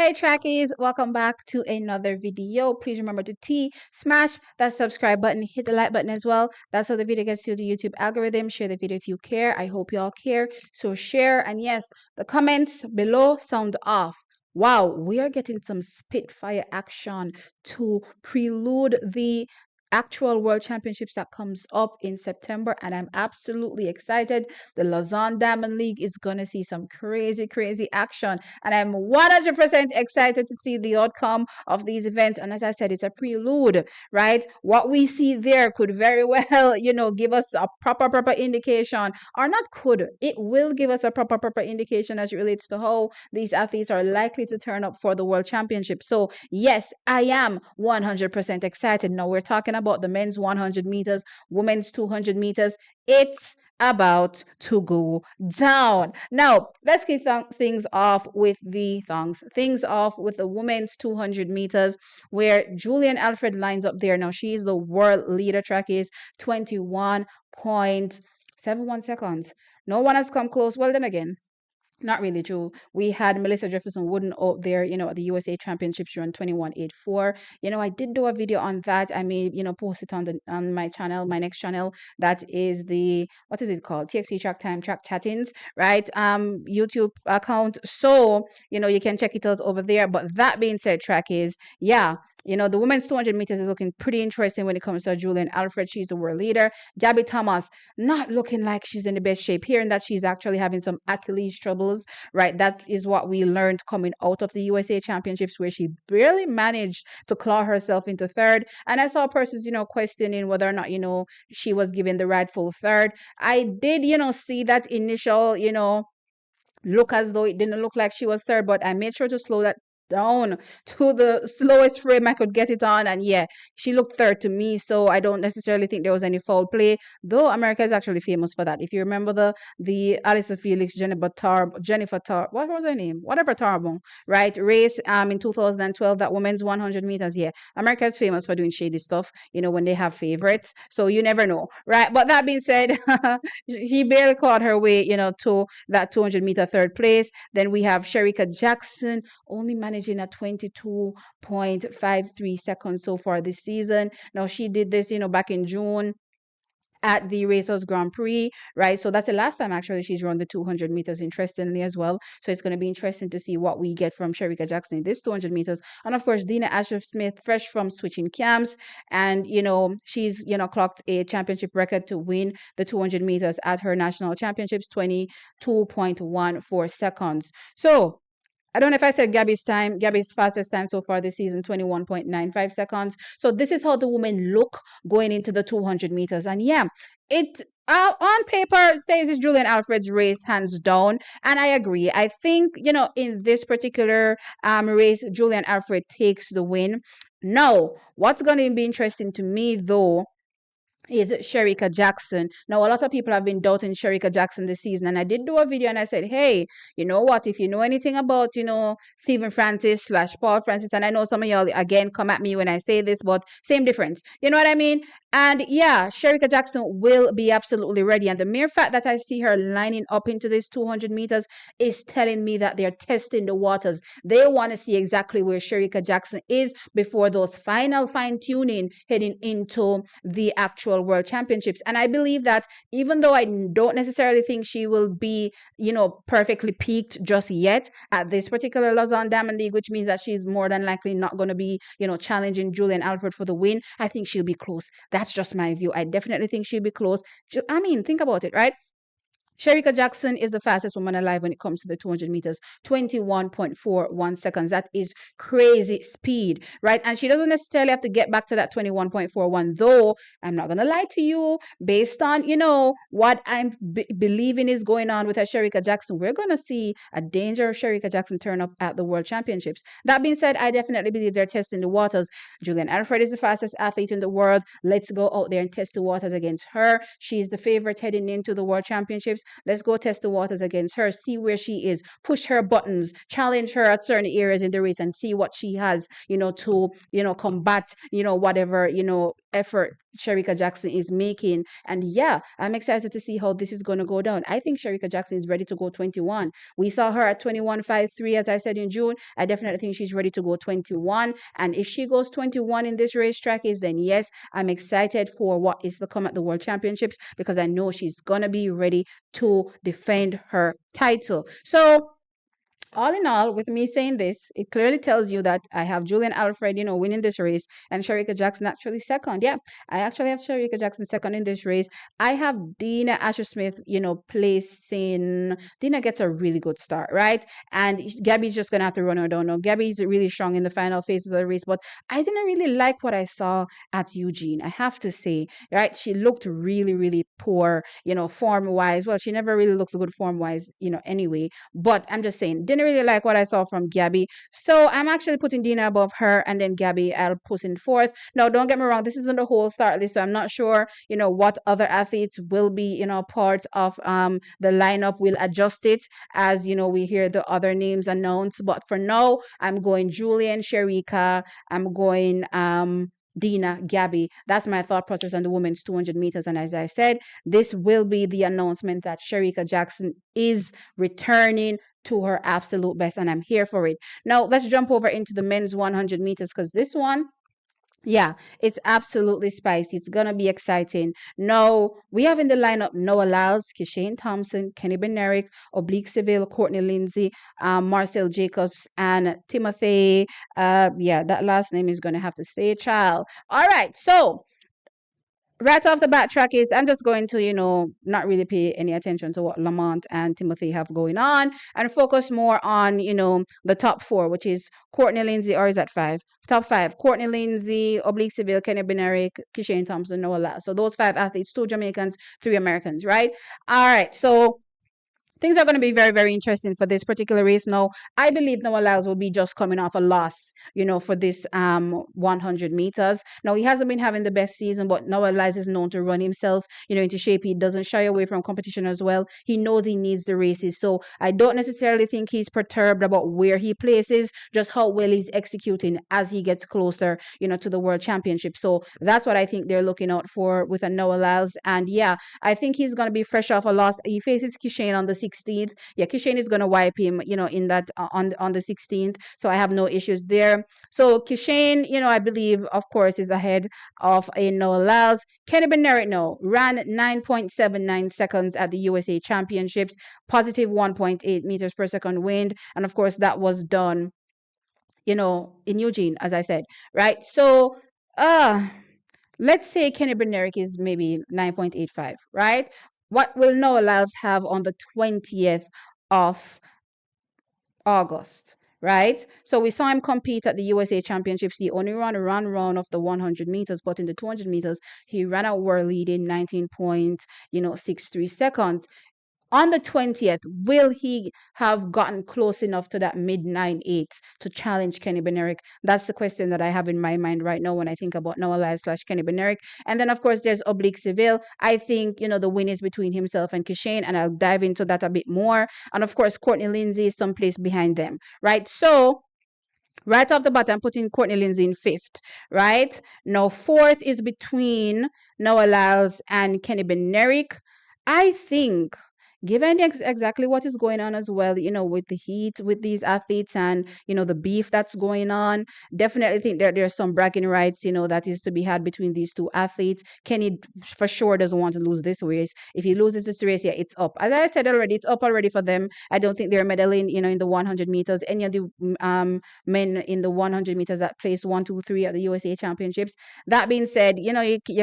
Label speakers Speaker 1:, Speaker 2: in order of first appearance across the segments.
Speaker 1: right, trackies, welcome back to another video. Please remember to smash that subscribe button, hit the like button as well. That's how the video gets to the YouTube algorithm. Share the video if you care. I hope you all care. So share, and yes, the comments below sound off. Wow, we are getting some Spitfire action to prelude the actual world championships that comes up in September, and I'm absolutely excited. The Lausanne Diamond League is gonna see some crazy action, and I'm 100% excited to see the outcome of these events. And as I said, it's a prelude, right? What we see there could very well, give us a proper indication, or not could, it will give us a proper indication as it relates to how these athletes are likely to turn up for the world championship. So yes, I am 100% excited. Now we're talking about the men's 100 meters, women's 200 meters. It's about to go down. Now, let's kick things off with the women's 200 meters, where Julien Alfred lines up there. Now, she's the world leader. Track is 21.71 seconds. No one has come close. Well, then again, not really true. We had Melissa Jefferson Wooden out there, at the USA Championships run 21.84. I did do a video on that. I may, post it on my channel, my next channel. That is the, what is it called? TXT Track Time, Track Chattings, right? YouTube account. So, you can check it out over there. But that being said, track is, yeah, the women's 200 meters is looking pretty interesting when it comes to Julien Alfred. She's the world leader. Gabby Thomas, not looking like she's in the best shape here, and that she's actually having some Achilles troubles, right? That is what we learned coming out of the USA Championships, where she barely managed to claw herself into third. And I saw persons, questioning whether or not, she was given the rightful third. I did, see that initial, look as though it didn't look like she was third, but I made sure to slow that down to the slowest frame I could get it on, and yeah, she looked third to me. So I don't necessarily think there was any foul play, though America is actually famous for that. If you remember the Alisa Felix, Jennifer Tar, what was her name, whatever Tarbo, right, race in 2012, that women's 100 meters. Yeah, America is famous for doing shady stuff, when they have favorites, so you never know, right? But that being said, she barely clawed her way, to that 200-meter third place. Then we have Shericka Jackson, only managing at 22.53 seconds so far this season. Now, she did this, back in June at the Racers Grand Prix, right? So that's the last time actually she's run the 200 meters, interestingly, as well. So it's going to be interesting to see what we get from Shericka Jackson in this 200 meters. And of course, Dina Asher-Smith, fresh from switching camps, and she's clocked a championship record to win the 200 meters at her national championships, 22.14 seconds. So I don't know if I said Gabby's fastest time so far this season, 21.95 seconds. So this is how the women look going into the 200 meters. And yeah, it on paper says it's Julien Alfred's race, hands down. And I agree. I think, in this particular race, Julien Alfred takes the win. Now, what's going to be interesting to me, though, is Shericka Jackson. Now, a lot of people have been doubting Shericka Jackson this season, and I did do a video and I said, hey, you know what, if you know anything about, Stephen Francis / Paul Francis, and I know some of y'all, again, come at me when I say this, but same difference. You know what I mean? And yeah, Shericka Jackson will be absolutely ready. And the mere fact that I see her lining up into this 200 meters is telling me that they're testing the waters. They want to see exactly where Shericka Jackson is before those final fine-tuning heading into the actual world championships. And I believe that even though I don't necessarily think she will be, perfectly peaked just yet at this particular Lausanne Diamond League, which means that she's more than likely not going to be, challenging Julien Alfred for the win, I think she'll be close. That's just my view. I definitely think she'll be close. I mean, think about it, right? Shericka Jackson is the fastest woman alive when it comes to the 200 meters, 21.41 seconds. That is crazy speed, right? And she doesn't necessarily have to get back to that 21.41, though I'm not going to lie to you, based on, what I'm believing is going on with Shericka Jackson, we're going to see a danger of Shericka Jackson turn up at the World Championships. That being said, I definitely believe they're testing the waters. Julien Alfred is the fastest athlete in the world. Let's go out there and test the waters against her. She's the favorite heading into the World Championships. Let's go test the waters against her, see where she is, push her buttons, challenge her at certain areas in the race, and see what she has, to, combat, whatever, effort Shericka Jackson is making. And yeah, I'm excited to see how this is going to go down. I think Shericka Jackson is ready to go 21. We saw her at 21.53, as I said in June. I definitely think she's ready to go 21. And if she goes 21 in this racetrack, then yes, I'm excited for what is to come at the World Championships, because I know she's going to be ready to defend her title. So all in all, with me saying this, it clearly tells you that I have Julien Alfred, winning this race, and Shericka Jackson actually second. Yeah, I actually have Shericka Jackson second in this race. I have Dina Asher Smith, placing. Dina gets a really good start, right? And Gabby's just gonna have to run her down. No, Gabby's really strong in the final phases of the race, but I didn't really like what I saw at Eugene. I have to say, right? She looked really, really poor, form wise. Well, she never really looks good form wise, anyway. But I'm just saying, didn't really like what I saw from Gabby. So I'm actually putting Dina above her, and then Gabby I'll put in fourth. Now, don't get me wrong, this isn't the whole start list, so I'm not sure, what other athletes will be, part of the lineup. We'll adjust it as, we hear the other names announced. But for now, I'm going Julien, Shericka, I'm going Dina, Gabby. That's my thought process on the women's 200 meters. And as I said, this will be the announcement that Shericka Jackson is returning to her absolute best, and I'm here for it. Now, let's jump over into the men's 100 meters, because this one, yeah, it's absolutely spicy. It's gonna be exciting. Now, we have in the lineup Noah Lyles, Kishane Thompson, Kenny Benerick, Oblique Seville, Courtney Lindsay, Marcel Jacobs, and Timothy. Yeah, that last name is gonna have to stay, child. All right, so right off the bat track is I'm just going to, not really pay any attention to what Lamont and Timothy have going on, and focus more on, the top four, which is Courtney Lindsay, or is that five? Top five: Courtney Lindsay, Oblique Seville, Kenny Benerick, Kishane Thompson, Noah Lyles. So those five athletes, two Jamaicans, three Americans, right? All right, so things are going to be very, very interesting for this particular race. Now, I believe Noah Lyles will be just coming off a loss, for this 100 meters. Now, he hasn't been having the best season, but Noah Lyles is known to run himself, into shape. He doesn't shy away from competition as well. He knows he needs the races. So I don't necessarily think he's perturbed about where he places, just how well he's executing as he gets closer, to the World Championship. So that's what I think they're looking out for with a Noah Lyles. And yeah, I think he's going to be fresh off a loss. He faces Kishane on the 16th. Yeah, Kishane is going to wipe him, in that on the 16th. So I have no issues there. So Kishane, I believe, of course, is ahead of a Noah Lyles. Kenny Benerick, no, ran 9.79 seconds at the USA Championships, positive 1.8 meters per second wind. And of course, that was done, in Eugene, as I said, right? So, let's say Kenny Benerick is maybe 9.85, right? What will Noah Lyles have on the 20th of August, right? So we saw him compete at the USA Championships. He only ran a run of the 100 meters, but in the 200 meters, he ran a world leading 19.63 seconds. On the 20th, will he have gotten close enough to that mid 9.8 to challenge Kenny Benerick? That's the question that I have in my mind right now when I think about Noah Lyles / Kenny Benerick. And then, of course, there's Oblique Seville. I think, the win is between himself and Kishane, and I'll dive into that a bit more. And of course, Courtney Lindsay is someplace behind them, right? So, right off the bat, I'm putting Courtney Lindsay in fifth, right? Now, fourth is between Noah Lyles and Kenny Benerick. I think, given exactly what is going on as well, with the heat with these athletes, and the beef that's going on, definitely think that there's some bragging rights, that is to be had between these two athletes. Kenny for sure doesn't want to lose this race. If he loses this race, yeah, it's up. As I said already, it's up already for them. I don't think they're medaling, in the 100 meters. Any of the men in the 100 meters that placed 1, 2, 3 at the USA Championships. That being said, you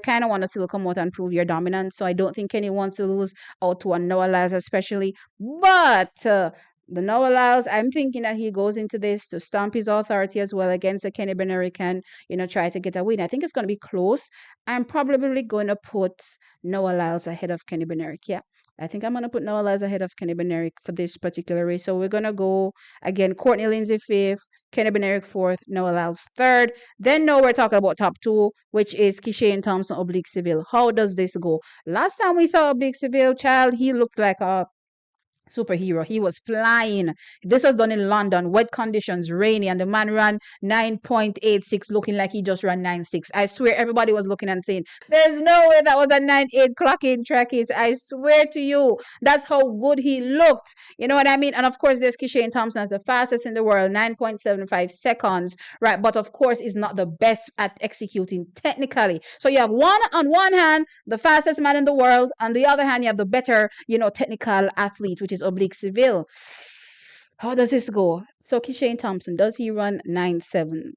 Speaker 1: kind of want to still come out and prove your dominance. So I don't think Kenny wants to lose out to a Noah Lyles especially. But the Noah Lyles, I'm thinking that he goes into this to stamp his authority as well against the Kenny Benerick and, try to get a win. I think it's going to be close. I'm probably going to put Noah Lyles ahead of Kenny Benerick. Yeah. I think I'm gonna put Noah Lyles ahead of Kenny Benerick for this particular race. So we're gonna go again. Courtney Lindsay fifth, Kenny Benerick fourth, Noah Lyles third. Then now we're talking about top two, which is Kishane Thompson, Oblique Seville. How does this go? Last time we saw Oblique Seville, child, he looks like a superhero. He was flying. This was done in London, wet conditions, rainy, and the man ran 9.86, looking like he just ran 9.6. I swear everybody was looking and saying, there's no way that was a 9.8 clock in trackies. I swear to you, that's how good he looked. You know what I mean? And of course, there's Kishane Thompson as the fastest in the world, 9.75 seconds, right? But of course, is not the best at executing technically. So you have one on one hand, the fastest man in the world. On the other hand, you have the better, technical athlete, which is Oblique Seville. How does this go? So Kishane Thompson, does he run 9.7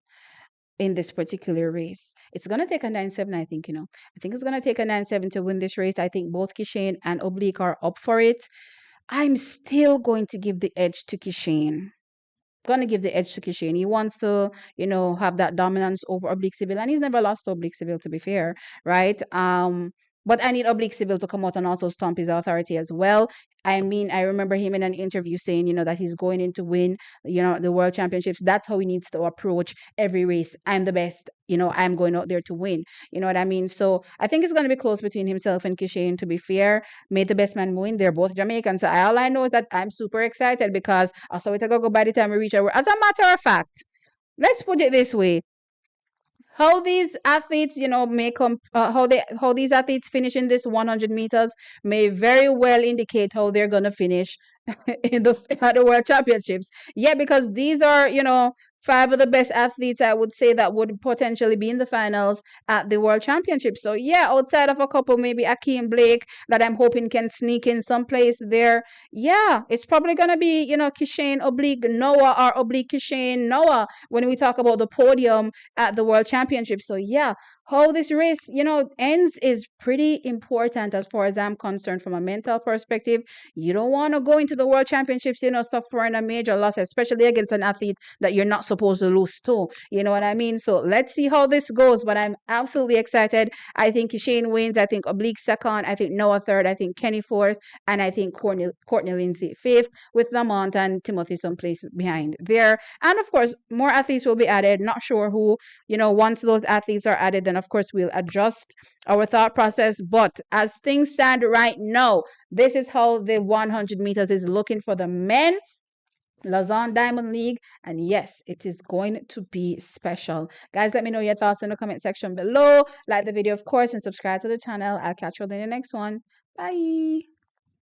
Speaker 1: in this particular race? It's going to take a 9.7, I think, I think it's going to take a 9.7 to win this race. I think both Kishane and Oblique are up for it. I'm still going to give the edge to Kishane. Gonna give the edge to Kishane. He wants to, have that dominance over Oblique Seville, and he's never lost to Oblique Seville, to be fair, right? But I need Oblique Seville to come out and also stomp his authority as well. I mean, I remember him in an interview saying, that he's going in to win, the world championships. That's how he needs to approach every race. I'm the best, I'm going out there to win. You know what I mean? So I think it's going to be close between himself and Kishane, to be fair. May the best man win. They're both Jamaican. So all I know is that I'm super excited because I saw it go by the time we reach our. As a matter of fact, let's put it this way: how these athletes, may come, how these athletes finish in this 100 meters may very well indicate how they're gonna finish in at the World Championships. Yeah, because these are, five of the best athletes, I would say, that would potentially be in the finals at the World Championships. So yeah, outside of a couple, maybe Akeem Blake, that I'm hoping can sneak in someplace there. Yeah, it's probably gonna be, Kishane Oblique Noah, or Oblique Kishane Noah, when we talk about the podium at the World Championships. So yeah, how this race, ends is pretty important as far as I'm concerned from a mental perspective. You don't want to go into the World Championships, suffering a major loss, especially against an athlete that you're not supposed to lose to. You know what I mean? So let's see how this goes. But I'm absolutely excited. I think Shane wins. I think Oblique second. I think Noah third. I think Kenny fourth. And I think Courtney Lindsay fifth, with Lamont and Timothy someplace behind there. And of course, more athletes will be added. Not sure who. Once those athletes are added, then of course we'll adjust our thought process. But as things stand right now, this is how the 100 meters is looking for the men. Lausanne Diamond League, and yes, it is going to be special. Guys, let me know your thoughts in the comment section below. Like the video, of course, and subscribe to the channel. I'll catch you in the next one. Bye.